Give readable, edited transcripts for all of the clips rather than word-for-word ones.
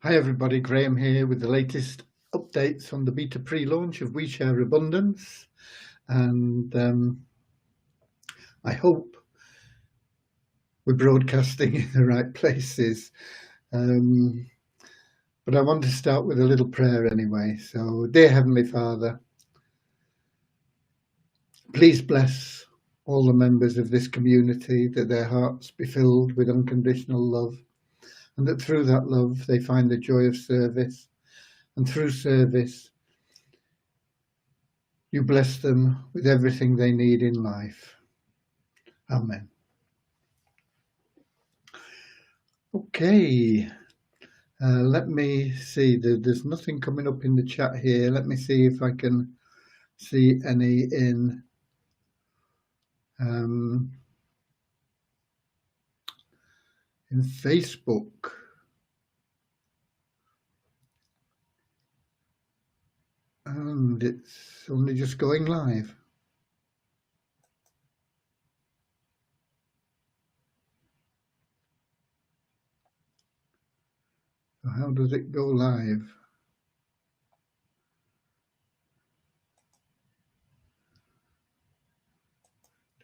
Hi everybody, Graham here with the latest updates on the beta pre-launch of WeShare Abundance, and I hope we're broadcasting in the right places. But I want to start with a little prayer anyway. So, dear Heavenly Father, please bless all the members of this community, that their hearts be filled with unconditional love, and that through that love they find the joy of service, and through service you bless them with everything they need in life. Amen. Okay, let me see. There's nothing coming up in the chat here. Let me see if I can see any in Facebook. And it's only just going live. So how does it go live?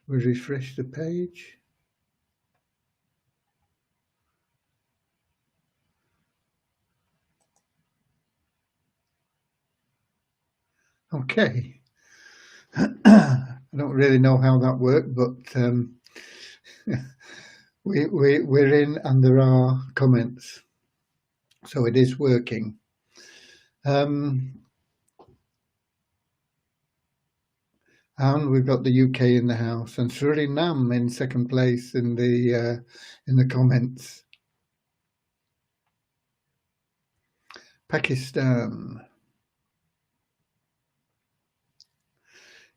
We refresh the page. Okay. I don't really know how that worked, but we're in and there are comments, so it is working. And we've got the UK in the house, and Suriname in second place in the comments. Pakistan,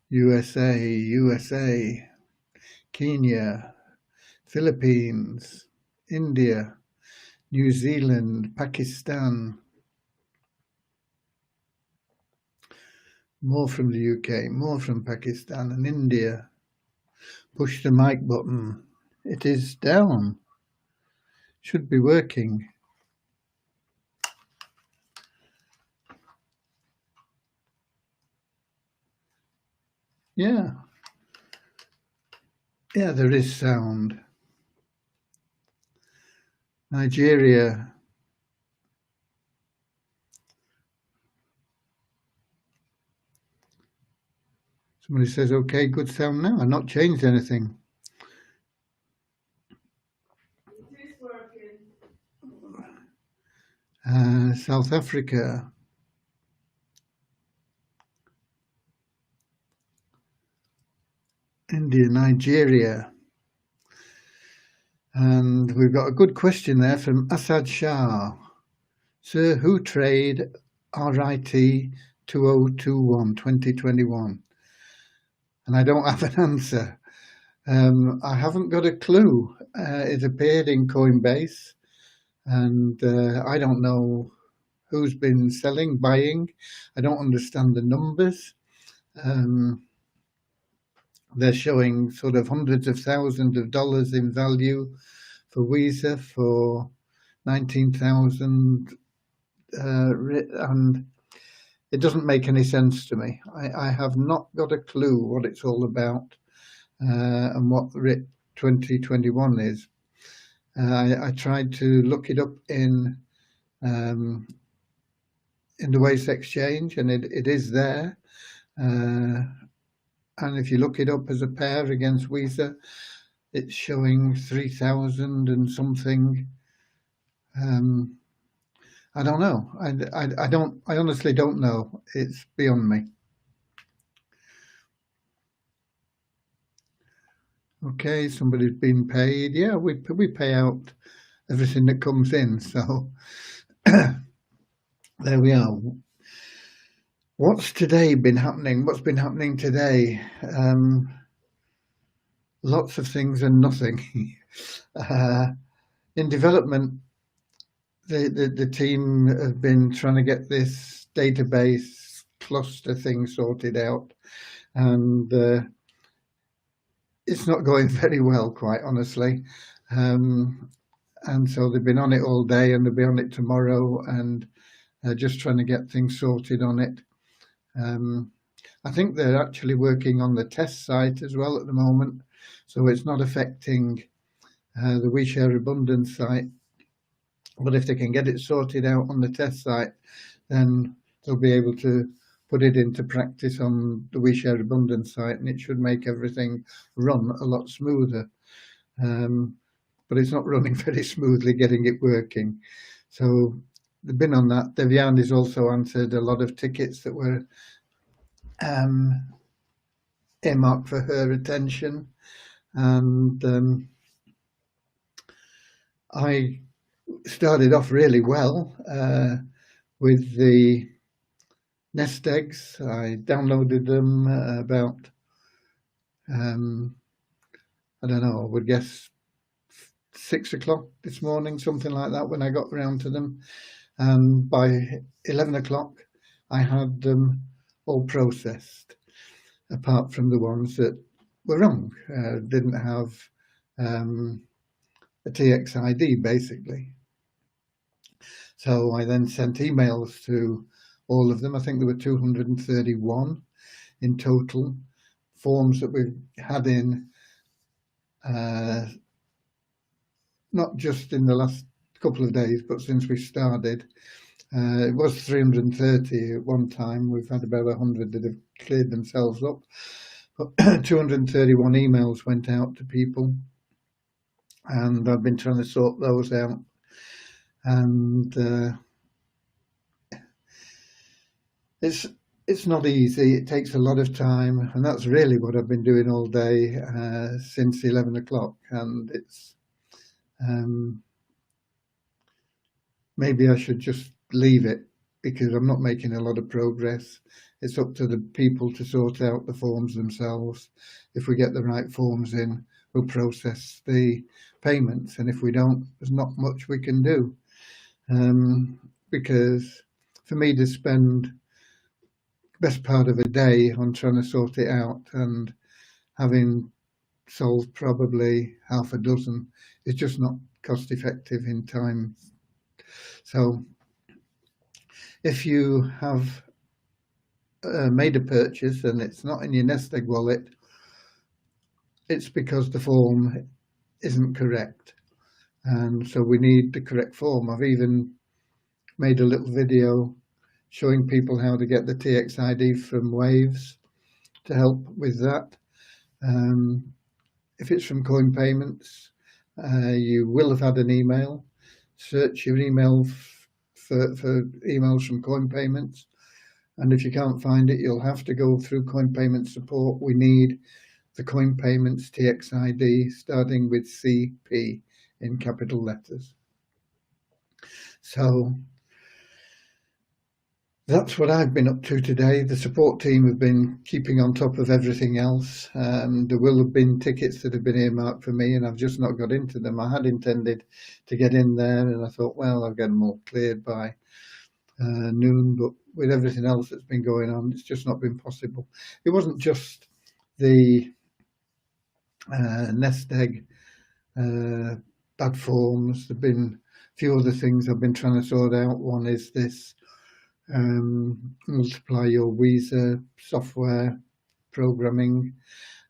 USA, Kenya, Philippines, India, New Zealand, Pakistan. More from the UK, more from Pakistan and India. Push the mic button. It is down. Should be working. Yeah, there is sound. Nigeria. Somebody says, okay, good sound now. I've not changed anything. It is working. South Africa. India, Nigeria. And we've got a good question there from Asad Shah. Sir, who trade RIT 2021 2021? And I don't have an answer. I haven't got a clue. It appeared in Coinbase, and I don't know who's been selling, buying. I don't understand the numbers. They're showing sort of hundreds of thousands of dollars in value for Visa for 19,000, and it doesn't make any sense to me. I have not got a clue what it's all about and what RIT 2021 is. I tried to look it up in the Waste Exchange, and it is there. And if you look it up as a pair against Visa, it's showing 3,000 and something. I don't know. I honestly don't know. It's beyond me. Okay, somebody's been paid. Yeah, we pay out everything that comes in. So there we are. What's today been happening? What's been happening today? Lots of things and nothing. In development, the team have been trying to get this database cluster thing sorted out, and it's not going very well, quite honestly. and so they've been on it all day, and they'll be on it tomorrow, and just trying to get things sorted on it. I think they're actually working on the test site as well at the moment, so it's not affecting the WeShare Abundance site. But if they can get it sorted out on the test site, then they'll be able to put it into practice on the WeShare Abundance site, and it should make everything run a lot smoother. But it's not running very smoothly getting it working. So they've been on that. Devian has also answered a lot of tickets that were earmarked for her attention, and I started off really well with the nest eggs. I downloaded them about I don't know, I would guess 6 o'clock this morning, something like that, when I got around to them, and by 11 o'clock I had them all processed, apart from the ones that were wrong, didn't have a TX ID basically. So I then sent emails to all of them. I think there were 231 in total forms that we've had in, not just in the last couple of days, but since we started. It was 330 at one time. We've had about 100 that have cleared themselves up. But 231 emails went out to people, and I've been trying to sort those out. And it's not easy. It takes a lot of time, and that's really what I've been doing all day since 11 o'clock. And it's maybe I should just leave it, because I'm not making a lot of progress. It's up to the people to sort out the forms themselves. If we get the right forms in, we'll process the payments, and if we don't, there's not much we can do. Because for me to spend the best part of a day on trying to sort it out, and having solved probably half a dozen, is just not cost effective in time. So if you have made a purchase and it's not in your nest egg wallet, it's because the form isn't correct, and so we need the correct form. I've even made a little video showing people how to get the TX ID from Waves to help with that. If it's from Coin Payments, you will have had an email. Search your email for emails from Coin Payments, and if you can't find it, you'll have to go through Coin Payments support. We need the Coin Payments TX ID starting with CP in capital letters. So that's what I've been up to today. The support team have been keeping on top of everything else. There will have been tickets that have been earmarked for me, and I've just not got into them. I had intended to get in there, and I thought, well, I'll get them all cleared by noon, but with everything else that's been going on, it's just not been possible. It wasn't just the nest egg bad forms. There've been a few other things I've been trying to sort out. One is this multiply your Weezer software programming,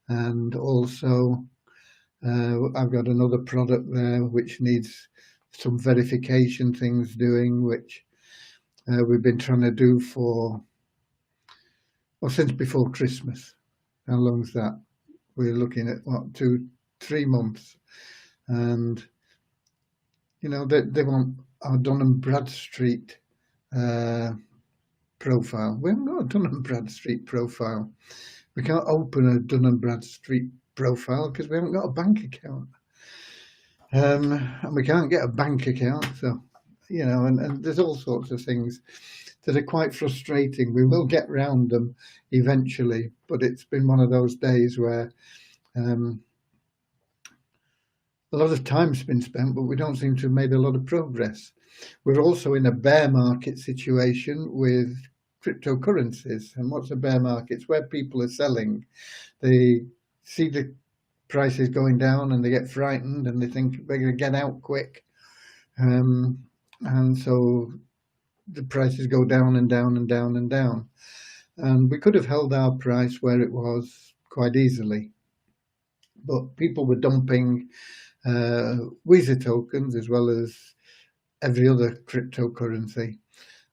and also I've got another product there which needs some verification things doing, which we've been trying to do for, well, since before Christmas. How long's that? We're looking at what, 2-3 months, and you know they want our Dun & Bradstreet profile. We haven't got a Dun & Bradstreet profile. We can't open a Dun & Bradstreet profile because we haven't got a bank account, and we can't get a bank account. So you know, and there's all sorts of things that are quite frustrating. We will get round them eventually, but it's been one of those days where a lot of time's been spent, but we don't seem to have made a lot of progress. We're also in a bear market situation with cryptocurrencies. And what's a bear market? It's where people are selling. They see the prices going down and they get frightened and they think they're going to get out quick. and so the prices go down and down and down and down. And we could have held our price where it was quite easily, but people were dumping Weezer tokens as well as every other cryptocurrency.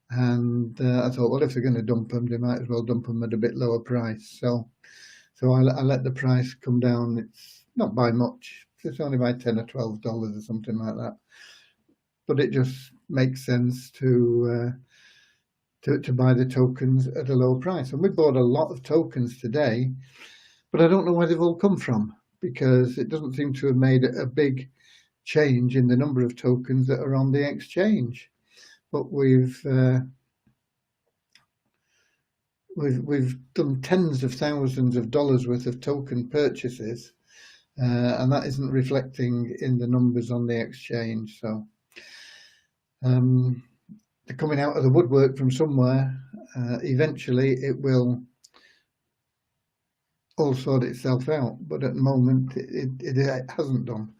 And I thought, well, if they're going to dump them, they might as well dump them at a bit lower price. So I let the price come down. It's not by much. It's only by $10 or $12 or something like that. But it just makes sense to buy the tokens at a low price. And we bought a lot of tokens today, but I don't know where they've all come from, because it doesn't seem to have made a big change in the number of tokens that are on the exchange. But we've done tens of thousands of dollars worth of token purchases, and that isn't reflecting in the numbers on the exchange. So they're coming out of the woodwork from somewhere. Eventually it will all sort itself out, but at the moment it hasn't done.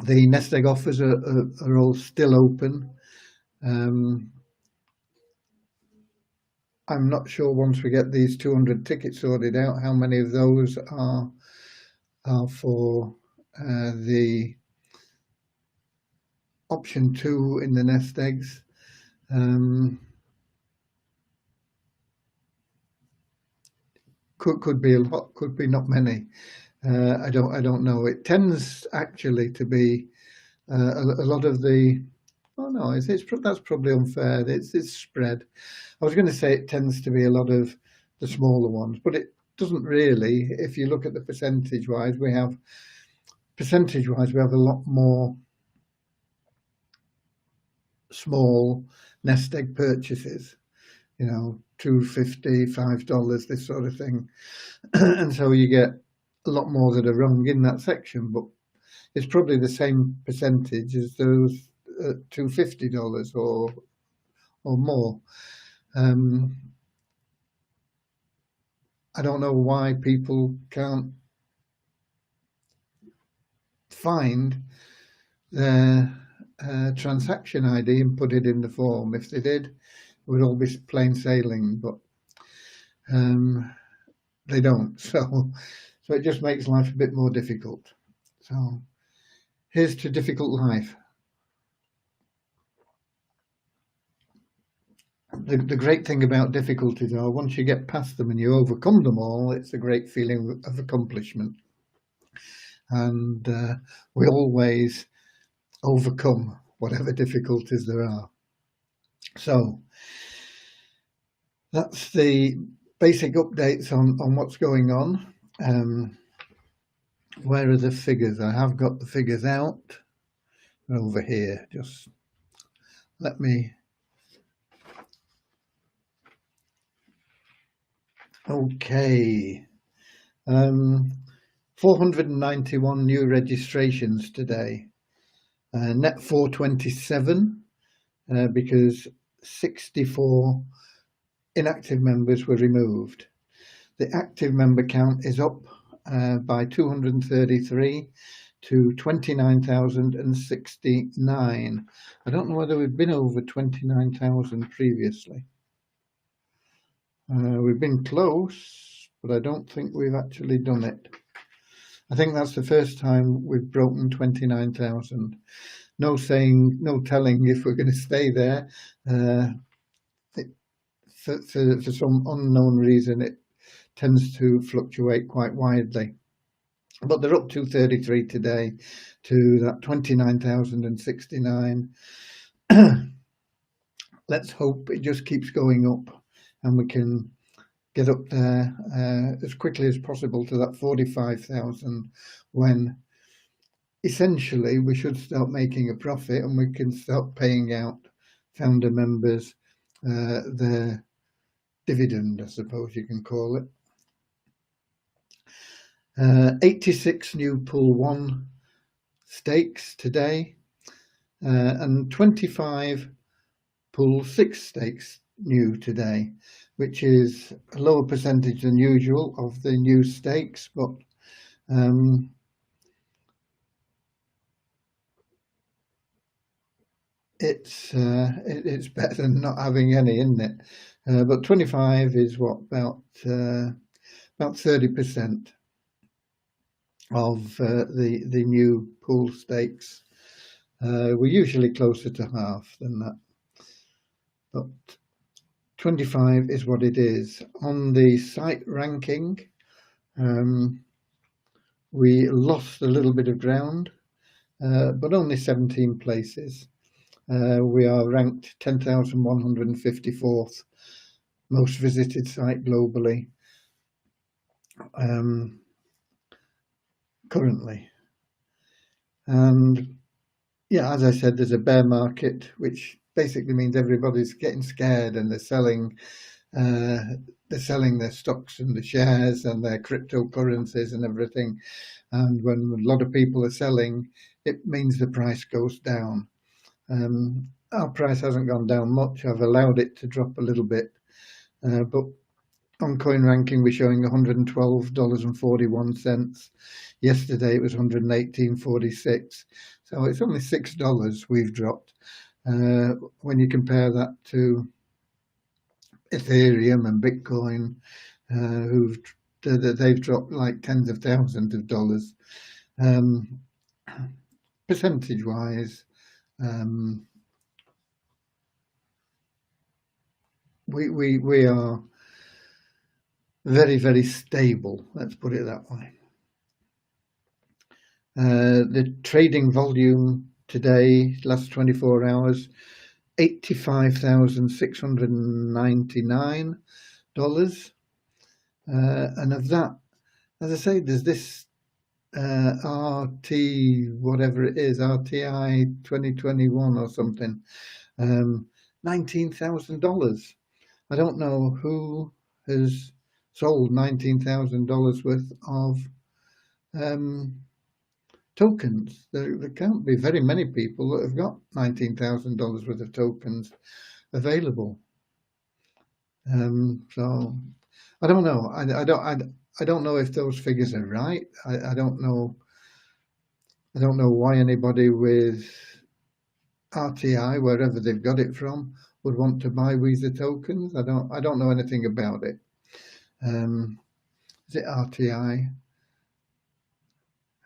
The nest egg offers are all still open. I'm not sure, once we get these 200 tickets sorted out, how many of those are for the option 2 in the nest eggs. Could be a lot, could be not many. I don't know. It tends actually to be a lot of the. Oh no, that's probably unfair. It's spread. I was going to say it tends to be a lot of the smaller ones, but it doesn't really. If you look at the percentage-wise, we have a lot more small nest egg purchases. You know, $2.50, $5, this sort of thing, and so you get a lot more that are wrong in that section. But it's probably the same percentage as those $250 or more. I don't know why people can't find their transaction ID and put it in the form. If they did, it would all be plain sailing, but they don't. So it just makes life a bit more difficult. So here's to difficult life. The great thing about difficulties are, once you get past them and you overcome them all, it's a great feeling of accomplishment. And we always overcome whatever difficulties there are. So that's the basic updates on what's going on. Where are the figures? I have got the figures out. They're over here. Just let me. Okay. 491 new registrations today. Net 427 because 64 inactive members were removed. The active member count is up by 233 to 29,069. I don't know whether we've been over 29,000 previously. We've been close, but I don't think we've actually done it. I think that's the first time we've broken 29,000. No saying, no telling if we're going to stay there. For some unknown reason, it tends to fluctuate quite widely. But they're up 233 today to that 29,069. Let's hope it just keeps going up and we can get up there as quickly as possible to that 45,000, when essentially we should start making a profit and we can start paying out founder members their dividend, I suppose you can call it. 86 new Pool 1 stakes today, and 25 Pool 6 stakes new today, which is a lower percentage than usual of the new stakes, but it's better than not having any, isn't it? But 25 is what, about 30% of the new pool stakes. We're usually closer to half than that, but 25 is what it is. On the site ranking, we lost a little bit of ground, but only 17 places. We are ranked 10,154th most visited site globally currently. And yeah, as I said, there's a bear market, which basically means everybody's getting scared and they're selling their stocks and the shares and their cryptocurrencies and everything. And when a lot of people are selling, it means the price goes down. Our price hasn't gone down much. I've allowed it to drop a little bit, but on Coin Ranking we're showing $112.41. Yesterday it was $118.46. So it's only $6 we've dropped. When you compare that to Ethereum and Bitcoin, they've dropped like tens of thousands of dollars. Percentage-wise, we are very, very stable. Let's put it that way. The trading volume today, last 24 hours, $85,699. And of that, as I say, there's this RT, whatever it is, RTI 2021 or something, $19,000. I don't know who has sold $19,000 worth of tokens. There can't be very many people that have got $19,000 worth of tokens available. So I don't know. I don't know if those figures are right. I don't know. I don't know why anybody with RTI, wherever they've got it from, would want to buy Weezer tokens. I don't know anything about it. Is it RTI?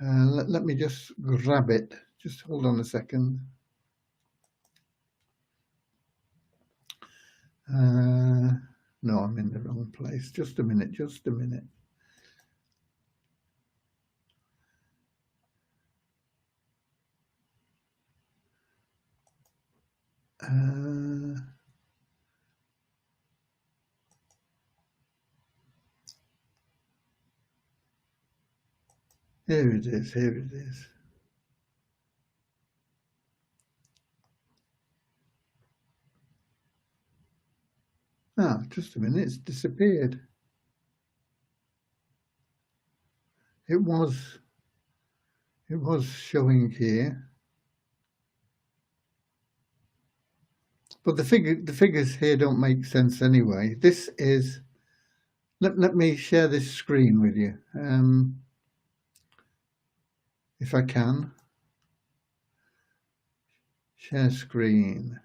Let me just grab it. Just hold on a second. No, I'm in the wrong place. Just a minute. Just a minute. Here it is. Here it is. Ah, just a minute. It's disappeared. It was showing here, but the figures here don't make sense anyway. This is. Let me share this screen with you, if I can. Share screen.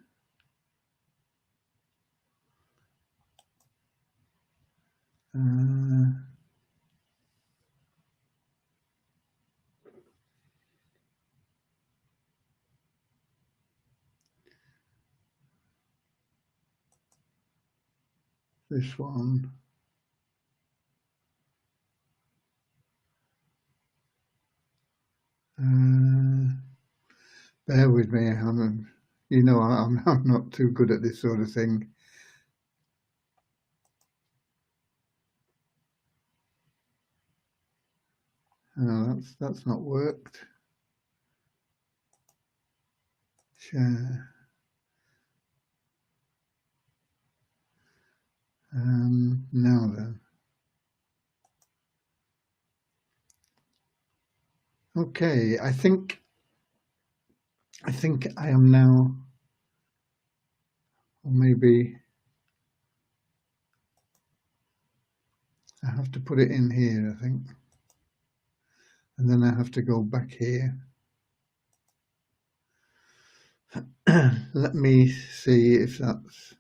This one. Bear with me. I'm not too good at this sort of thing. That's not worked. Share. Now then. Okay, I think I am now, or maybe I have to put it in here, I think. And then I have to go back here. let me see if that's...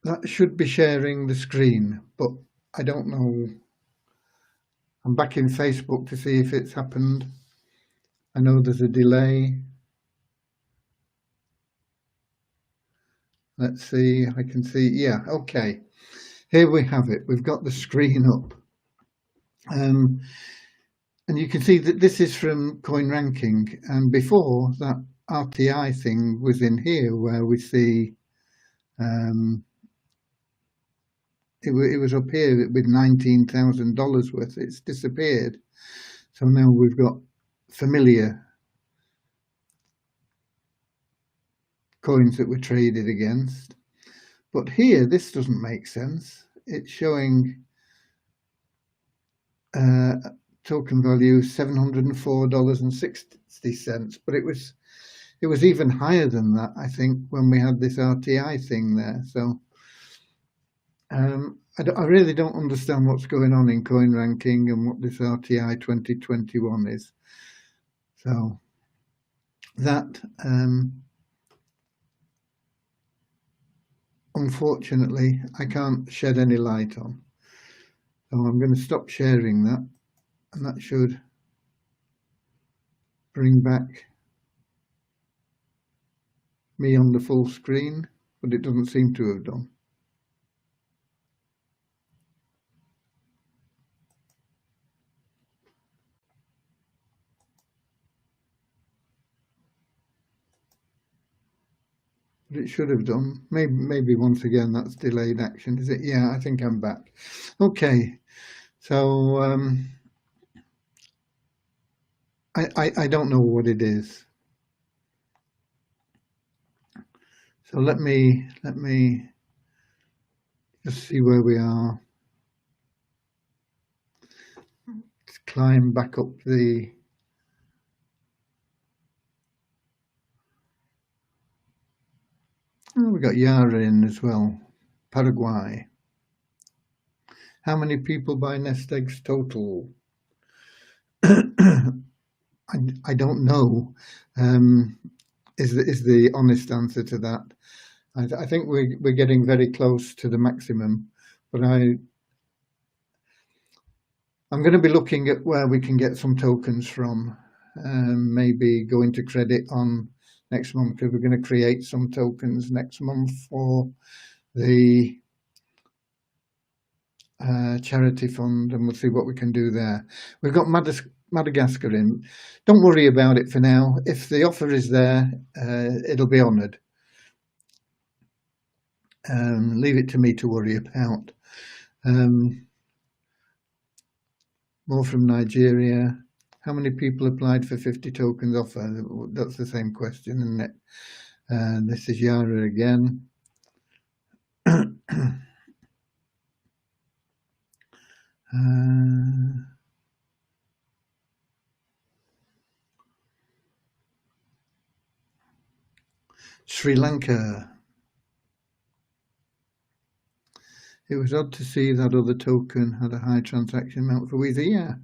That should be sharing the screen, but I don't know. I'm back in Facebook to see if it's happened. I know there's a delay. Let's see, I can see, yeah, okay. Here we have it, we've got the screen up. And you can see that this is from CoinRanking, and before that RTI thing was in here where we see it was up here with $19,000 worth. It's disappeared. So now we've got familiar coins that were traded against. But here, this doesn't make sense. It's showing token value $704.60, but it was even higher than that, I think, when we had this RTI thing there. So I really don't understand what's going on in CoinRanking and what this RTI 2021 is. So that, unfortunately, I can't shed any light on. So I'm going to stop sharing that, and that should bring back me on the full screen, but it doesn't seem to have done. But it should have done. Maybe once again that's delayed action, is it? Yeah, I think I'm back. Okay, so I don't know what it is. So let me just see where we are. Let's climb back up the... Oh, we got Yara in as well. Paraguay. How many people buy nest eggs total? I don't know. Is the honest answer to that. I think we're getting very close to the maximum, but I'm going to be looking at where we can get some tokens from, maybe go into credit on next month, because we're going to create some tokens next month for the charity fund, and we'll see what we can do there. We've got Madagascar in. Don't worry about it for now. If the offer is there, it'll be honoured. Leave it to me to worry about. More from Nigeria. How many people applied for 50 tokens offer? That's the same question, isn't it? This is Yara again. Sri Lanka. It was odd to see that other token had a high transaction amount for Weezer. Yeah,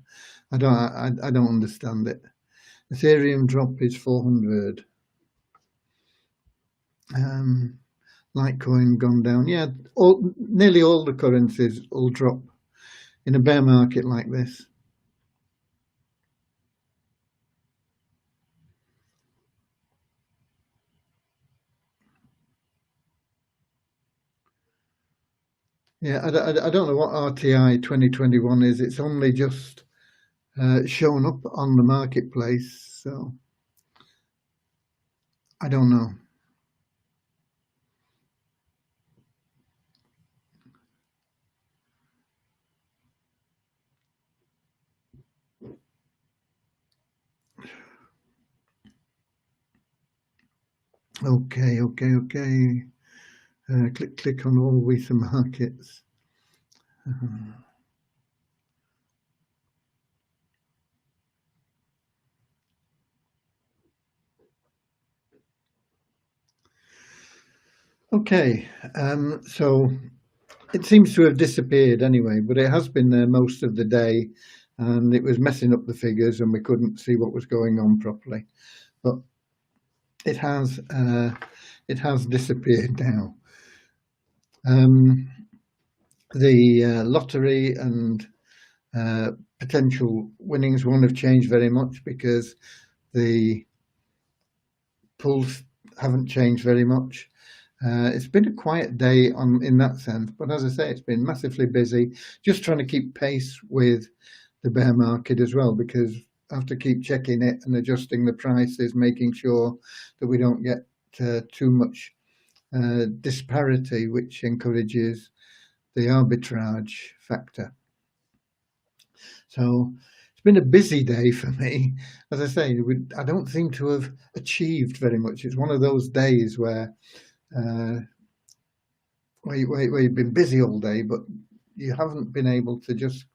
I don't understand it. Ethereum drop is 400. Litecoin gone down. Yeah, nearly all the currencies will drop in a bear market like this. Yeah, I don't know what RTI 2021 is. It's only just shown up on the marketplace, so I don't know. Okay. Click on all Weezer markets. Okay, so it seems to have disappeared anyway, but it has been there most of the day, and it was messing up the figures, and we couldn't see what was going on properly. But it has disappeared now. The lottery and potential winnings won't have changed very much because the pulls haven't changed very much. It's been a quiet day in that sense, but as I say, it's been massively busy, just trying to keep pace with the bear market as well, because I have to keep checking it and adjusting the prices, making sure that we don't get too much disparity, which encourages the arbitrage factor. So it's been a busy day for me. As I say, I don't seem to have achieved very much. It's one of those days where you've been busy all day, but you haven't been able to just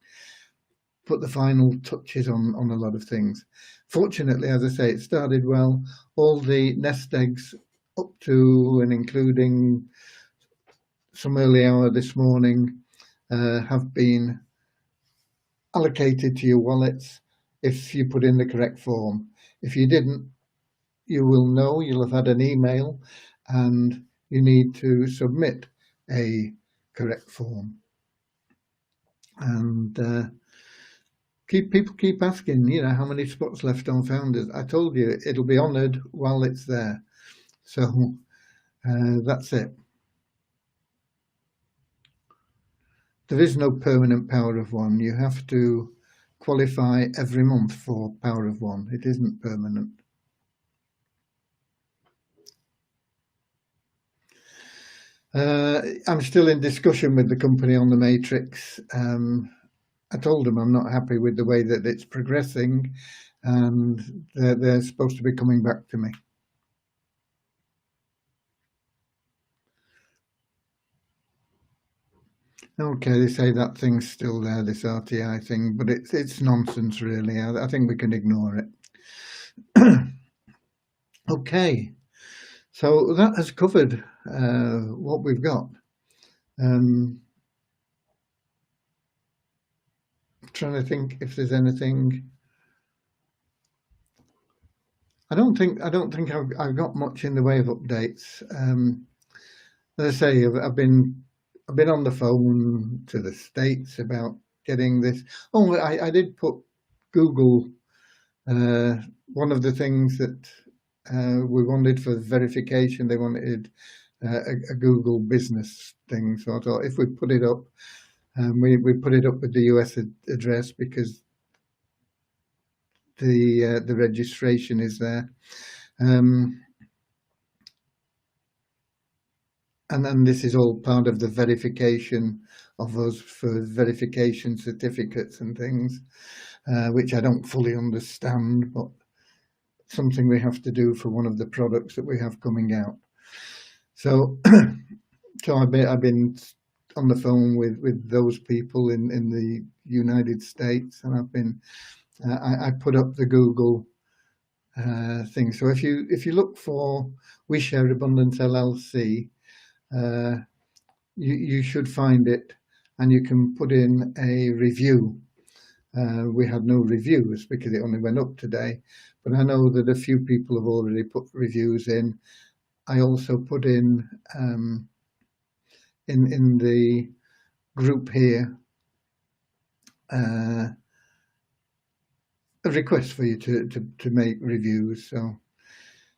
put the final touches on a lot of things. Fortunately, as I say, it started well. All the nest eggs up to and including some early hour this morning have been allocated to your wallets if you put in the correct form. If you didn't, you will know, you'll have had an email, and you need to submit a correct form. And people keep asking, how many spots left on Founders. I told you it'll be honoured while it's there. So that's it. There is no permanent Power of One. You have to qualify every month for Power of One. It isn't permanent. I'm still in discussion with the company on the matrix. I told them I'm not happy with the way that it's progressing, and they're supposed to be coming back to me. Okay, they say that thing's still there, this RTI thing, but it's nonsense, really. I think we can ignore it. Okay, so that has covered what we've got. Trying to think if there's anything. I don't think I've got much in the way of updates. As I say, I've been on the phone to the States about getting this. Oh, I did put Google. One of the things that we wanted for verification, they wanted a Google business thing. So I thought if we put it up, we put it up with the US address because the registration is there. And then this is all part of the verification of us for verification certificates and things, which I don't fully understand, but something we have to do for one of the products that we have coming out. So, I've been on the phone with those people in the United States, and I've been I put up the Google thing. So if you look for We Share Abundance LLC. You should find it, and you can put in a review. We had no reviews because it only went up today, but I know that a few people have already put reviews in. I also put in the group here a request for you to make reviews, so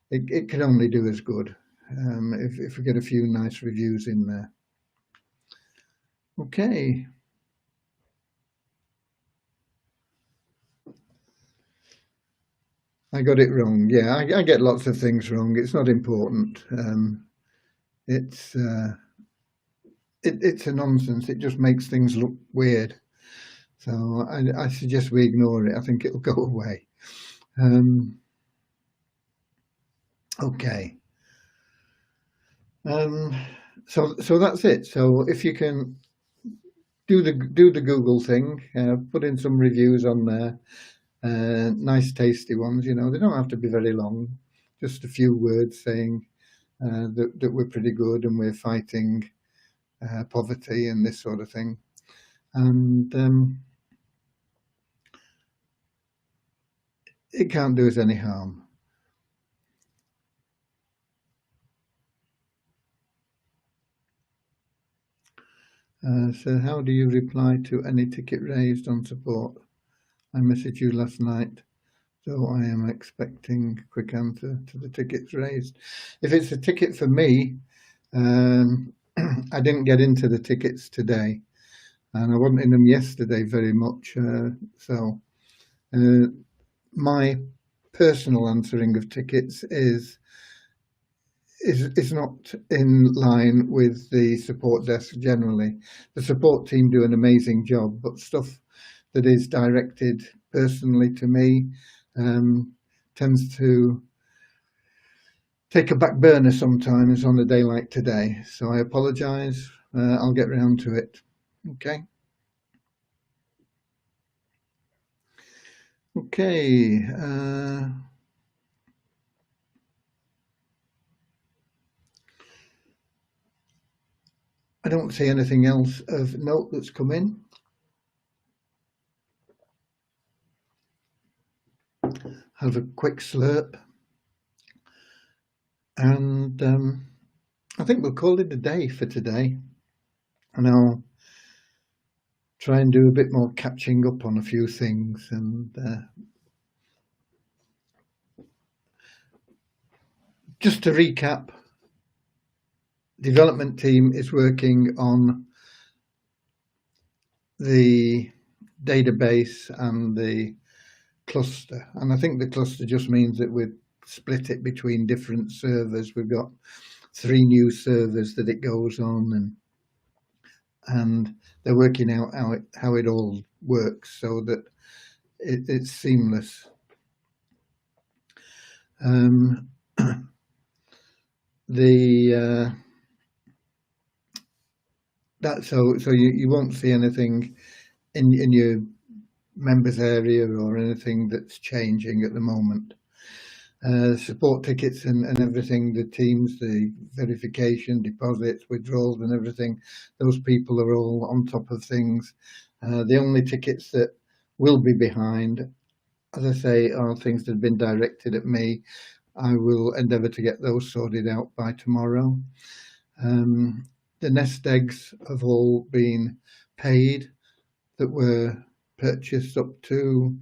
it can only do as good. If we get a few nice reviews in there. Okay. I got it wrong. Yeah, I get lots of things wrong. It's not important. It's a nonsense. It just makes things look weird. So I suggest we ignore it. I think it'll go away. Okay. So that's it. So if you can do the Google thing, put in some reviews on there, nice tasty ones. They don't have to be very long, just a few words saying that we're pretty good and we're fighting poverty and this sort of thing. And it can't do us any harm. So how do you reply to any ticket raised on support? I messaged you last night, so I am expecting a quick answer to the tickets raised. If it's a ticket for me, I didn't get into the tickets today, and I wasn't in them yesterday very much. So my personal answering of tickets is not in line with the support desk generally. The support team do an amazing job, but stuff that is directed personally to me tends to take a back burner sometimes on a day like today. So I apologise. I'll get round to it. Okay. Okay. I don't see anything else of note that's come in. Have a quick slurp. And I think we'll call it a day for today. And I'll try and do a bit more catching up on a few things. And just to recap, development team is working on the database and the cluster. And I think the cluster just means that we've split it between different servers. We've got 3 new servers that it goes on, and they're working out how it all works so that it's seamless. So you won't see anything in your members area or anything that's changing at the moment. Support tickets and everything, the teams, the verification, deposits, withdrawals and everything, those people are all on top of things. The only tickets that will be behind, as I say, are things that have been directed at me. I will endeavour to get those sorted out by tomorrow. The nest eggs have all been paid that were purchased up to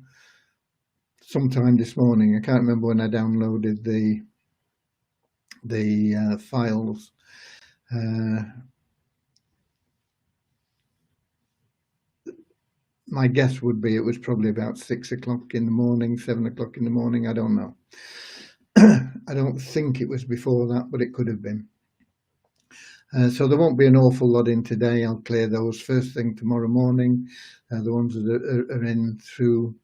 sometime this morning. I can't remember when I downloaded the files. My guess would be it was probably about 6 o'clock in the morning, 7 o'clock in the morning. I don't know. I don't think it was before that, but it could have been. So there won't be an awful lot in today. I'll clear those first thing tomorrow morning. The ones that are in through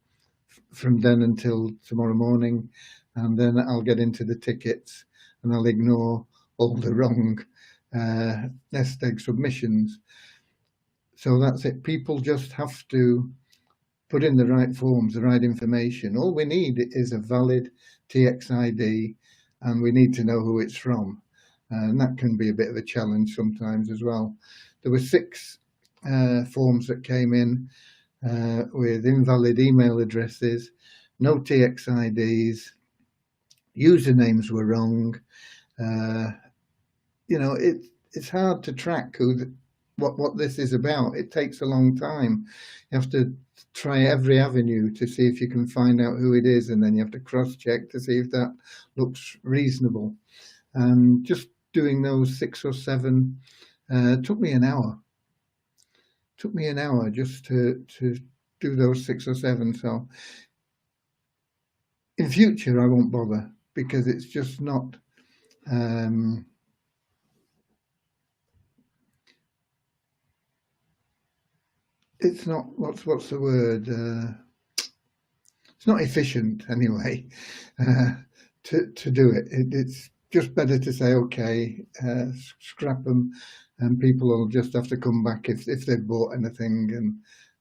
from then until tomorrow morning, and then I'll get into the tickets and I'll ignore all the wrong nest egg submissions. So that's it. People just have to put in the right forms, the right information. All we need is a valid TXID, and we need to know who it's from. And that can be a bit of a challenge sometimes as well. There were 6 forms that came in with invalid email addresses, no TXIDs, usernames were wrong. It's hard to track what this is about. It takes a long time. You have to try every avenue to see if you can find out who it is, and then you have to cross-check to see if that looks reasonable. And just doing those 6 or 7 took me an hour. Took me an hour just to do those 6 or 7. So in future, I won't bother, because it's just not. It's not, what's the word? It's not efficient anyway to do it. It's just better to say, okay, scrap them, and people will just have to come back if they've bought anything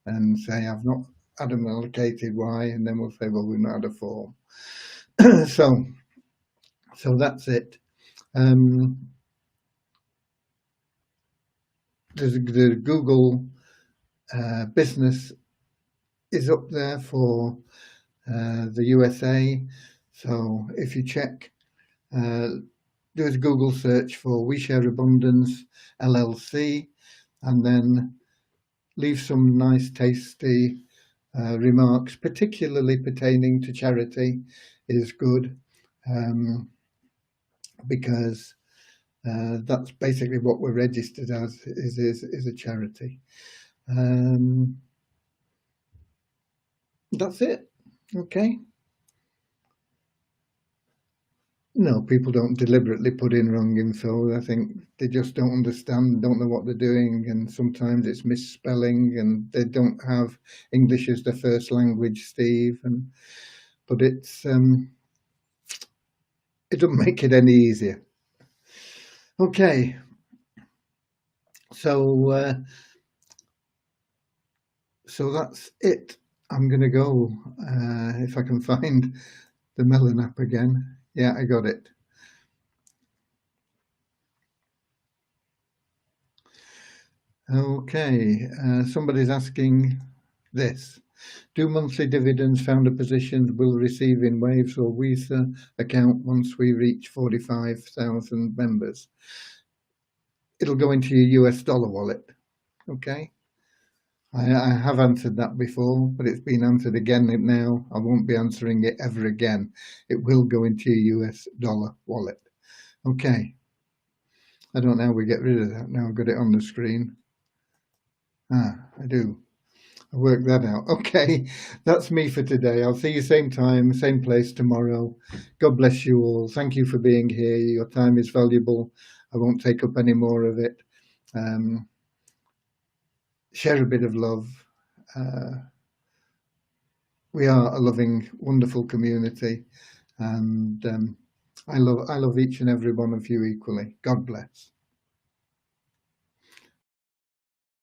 and say, I've not had them allocated, why? And then we'll say, well, we've not had a form. So that's it. The Google business is up there for the USA. So if you check, do a Google search for We Share Abundance LLC, and then leave some nice, tasty remarks, particularly pertaining to charity, is good, because that's basically what we're registered as, is a charity. That's it. Okay. No, people don't deliberately put in wrong info. I think they just don't understand, don't know what they're doing, and sometimes it's misspelling, and they don't have English as their first language, Steve. But it doesn't make it any easier. Okay, so that's it. I'm gonna go if I can find the Melon app again. Yeah, I got it. Okay, somebody's asking this. Do monthly dividends founder positions will receive in Waves or WISA account once we reach 45,000 members? It'll go into your US dollar wallet. Okay. I have answered that before, but it's been answered again now. I won't be answering it ever again. It will go into your US dollar wallet. Okay. I don't know how we get rid of that now. I've got it on the screen. I do. I worked that out. Okay, that's me for today. I'll see you same time, same place tomorrow. God bless you all. Thank you for being here. Your time is valuable. I won't take up any more of it. Share a bit of love. We are a loving, wonderful community, and I love each and every one of you equally. God bless.